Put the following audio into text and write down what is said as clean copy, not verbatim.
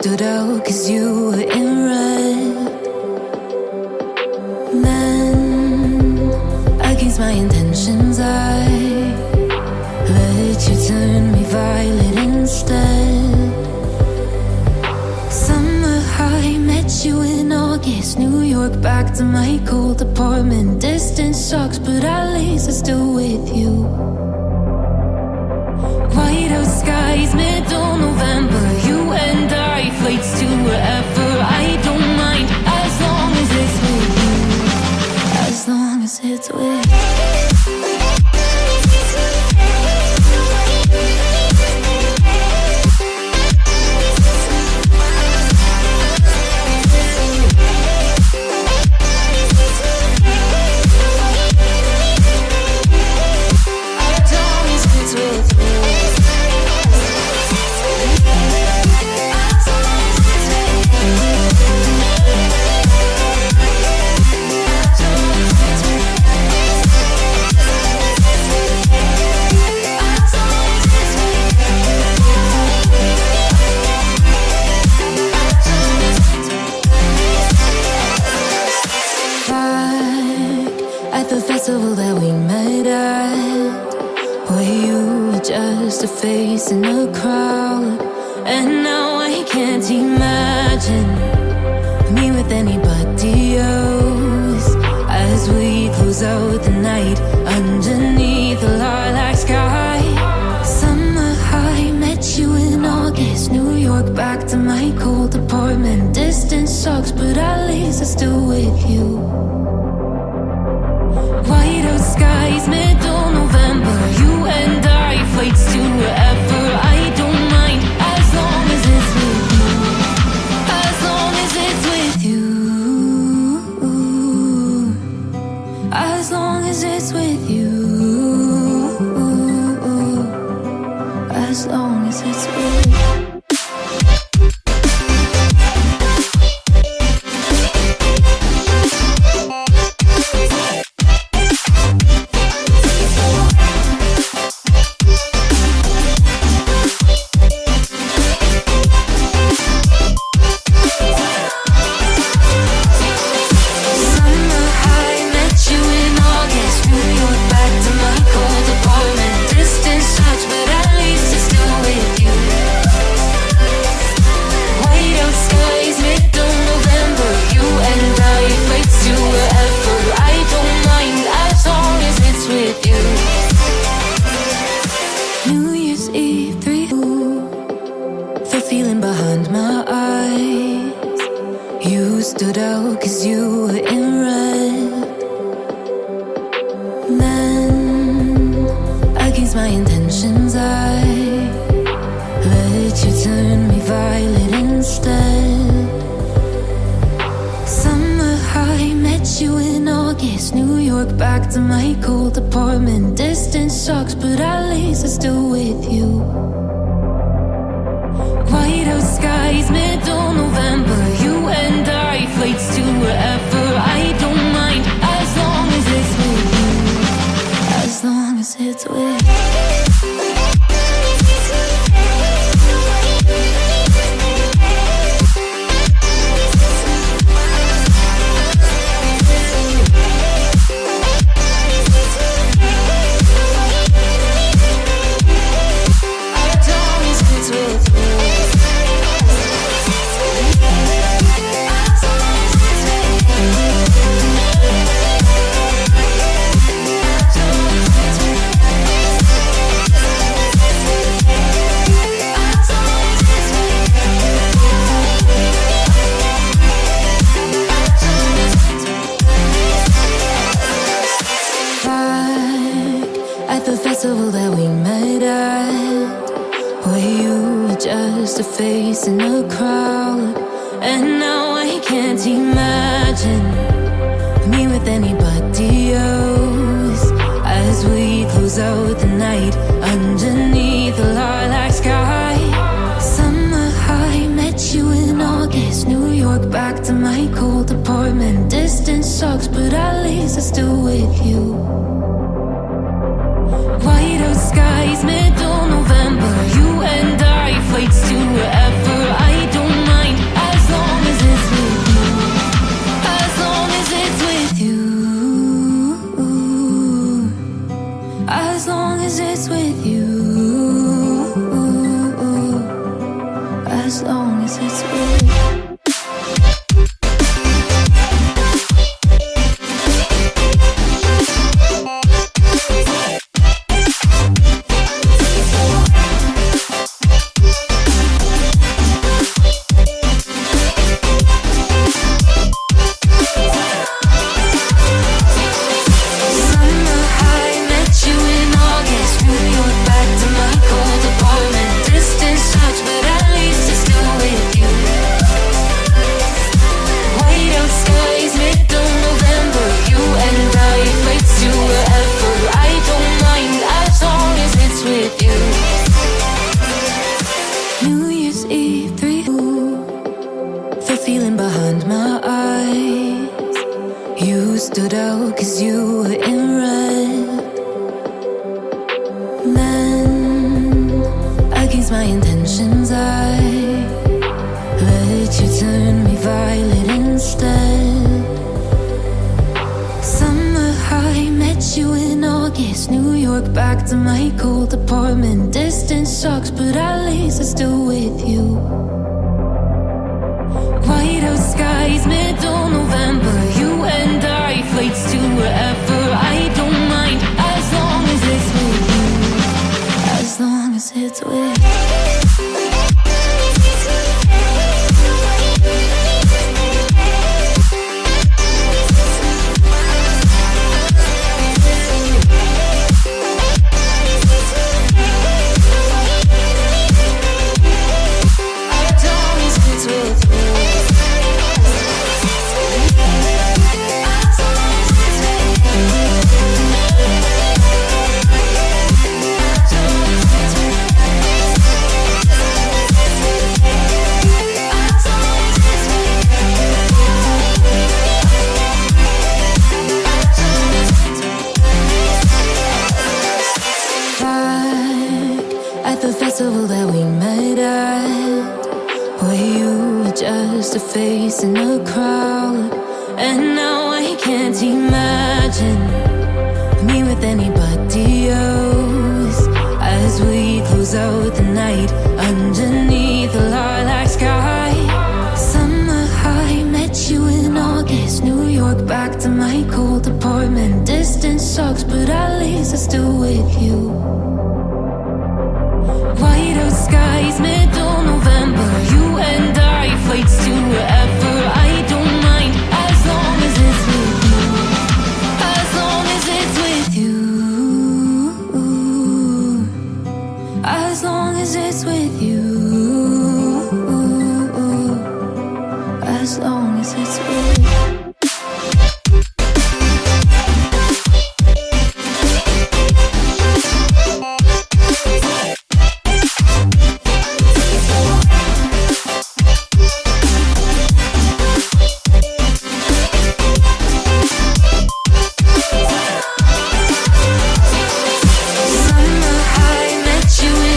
stood out 'cause you were in red. Then, against my intentions, I let you turn me violet instead. Summer high, met you in August. New York, back to my cold apartment. Distance sucks, but at least I'm still with you. White out skies, middle November. You and I, flights to wherever. I don't mind, as long as it's with you. As long as it's with you. That we met at, where you were just a face in a crowd. And now I can't imagine me with anybody else. As we close out the night underneath the lilac sky. Summer high, met you in August. New York, back to my cold apartment. Distance sucks, but at least I'm still with you. White out skies, middle November. You and I, flights to wherever. I don't mind, as long as it's with you. As long as it's with you. As long as it's with you. As long as it's with you. Stood out 'cause you were in red. Then, against my intentions, I let you turn me violet instead. Summer high, met you in August. New York, back to my cold apartment. Distance sucks, but at least I'm still with you. White out skies, middle November. You and I, flights to wherever. I don't mind, as long as it's with you. As long as it's with you. That we met at, where you were just a face in a crowd. And now I can't imagine me with anybody else. As we close out the night underneath the lilac sky. Summer high, met you in August. New York, back to my cold apartment. Distance sucks, but at least I'm still with you. White out skies, middle November. You and I, flights to wherever. I don't mind. long as it's with you. As long as it's with you. Stood out 'cause you were in red. Then, against my intentions, I let you turn me violet instead. Summer high, met you in August. New York, back to my cold apartment. Distance sucks, but at least I'm still with you. White out skies, middle November. You and I, flights to wherever. I don't mind, as long as it's with you. As long as it's with you. The festival that we met at, where you were just a face in a crowd. And now I can't imagine me with anybody else. As we close out the night underneath the lilac sky. Summer high, met you in August. New York, back to my cold apartment. Distance sucks, but at least I'm still with you. White out skies, middle November. You and I, flights to wherever. I don't mind, as long as it's with you. As long as it's with you. As long as it's with you. As long as it's with you.